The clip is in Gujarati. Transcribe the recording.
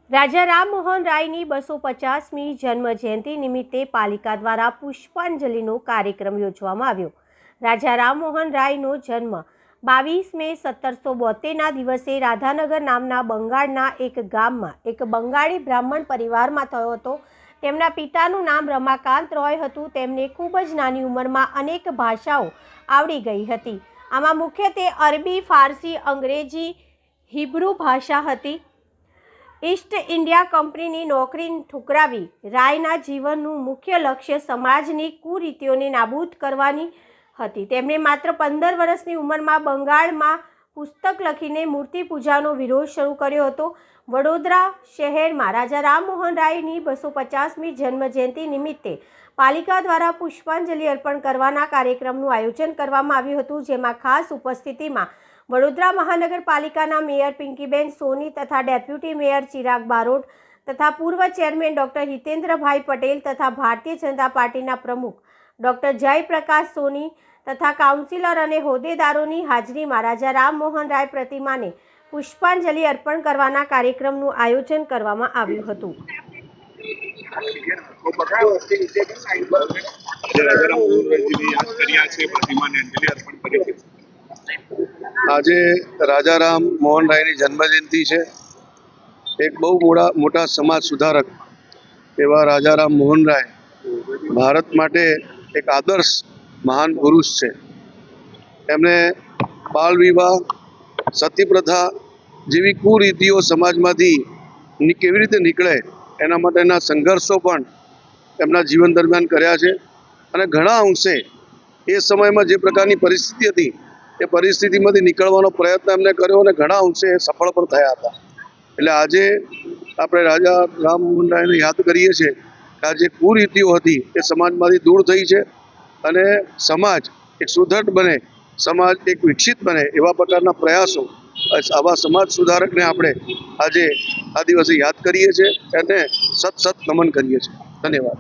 રાજા રામમોહન રાયની 250મી જન્મ જયંતિ નિમિત્તે પાલિકા દ્વારા પુષ્પાંજલિનો કાર્યક્રમ યોજવામાં આવ્યો। રાજા રામમોહન રાયનો જન્મ 22 મે 1772ના દિવસે રાધાનગર નામના બંગાળના એક ગામમાં એક બંગાળી બ્રાહ્મણ પરિવારમાં થયો હતો। તેમના પિતાનું નામ રમાકાંત રોય હતું। તેમને ખૂબ જ નાની ઉંમરમાં અનેક ભાષાઓ આવડી ગઈ હતી। આમાં મુખ્યત્વે અરબી, ફારસી, અંગ્રેજી, હિબ્રુ ભાષા હતી। ઈસ્ટ ઇન્ડિયા કંપનીની નોકરી ઠુકરાવી રાયના જીવનનું મુખ્ય લક્ષ્ય સમાજની કુરીતિઓને નાબૂદ કરવાની હતી। તેમણે માત્ર 15 વર્ષની ઉંમરમાં બંગાળમાં પુસ્તક લખીને મૂર્તિ પૂજાનો વિરોધ શરૂ કર્યો હતો। વડોદરા શહેરમાં રાજા રામમોહન રાયની 250મી જન્મજયંતિ નિમિત્તે પાલિકા દ્વારા પુષ્પાંજલિ અર્પણ કરવાના કાર્યક્રમનું આયોજન કરવામાં આવ્યું હતું, જેમાં ખાસ ઉપસ્થિતિમાં વડોદરા મહાનગરપાલિકાના મેયર પિંકીબેન સોની તથા ડેપ્યુટી મેયર ચિરાગ બારોટ તથા પૂર્વ ચેરમેન ડૉક્ટર હિતેન્દ્રભાઈ પટેલ તથા ભારતીય જનતા પાર્ટીના પ્રમુખ ડૉક્ટર જયપ્રકાશ સોની તથા કાઉન્સિલર અને હોદ્દેદારોની હાજરીમાં રાજા રામમોહન રાય પ્રતિમાને પુષ્પાંજલિ અર્પણ કરવાના કાર્યક્રમનું આયોજન કરવામાં આવ્યું હતું। આજે રાજા રામ મોહન રાયની જન્મજયંતિ છે। એક બહુ મોટા સમાજ સુધારક એવા રાજા રામ મોહન રાય ભારત માટે એક આદર્શ મહાન પુરુષ છે। એમણે બાળ વિવાહ, સતી પ્રથા જેવી કુરીતિઓ સમાજમાંથી કેવી રીતે નીકળે એના માટેના સંઘર્ષો પણ એમના જીવન દરમિયાન કર્યા છે। અને ઘણા અંશે એ સમયમાં જે પ્રકારની પરિસ્થિતિ હતી એ પરિસ્થિતિમાંથી નીકળવાનો પ્રયત્ન એમને કર્યો અને ઘણા અંશે સફળ પણ થયા હતા। એટલે આજે આપણે રાજા રામમોહન રાયને યાદ કરીએ છીએ કે આ જે કુરીતિઓ હતી એ સમાજમાંથી દૂર થઈ છે અને સમાજ એક સુદૃઢ બને, સમાજ એક વિકસિત બને એવા પ્રકારના પ્રયાસો, આવા સમાજ સુધારકને આપણે આજે આ દિવસે યાદ કરીએ છીએ અને સત નમન કરીએ છીએ। ધન્યવાદ।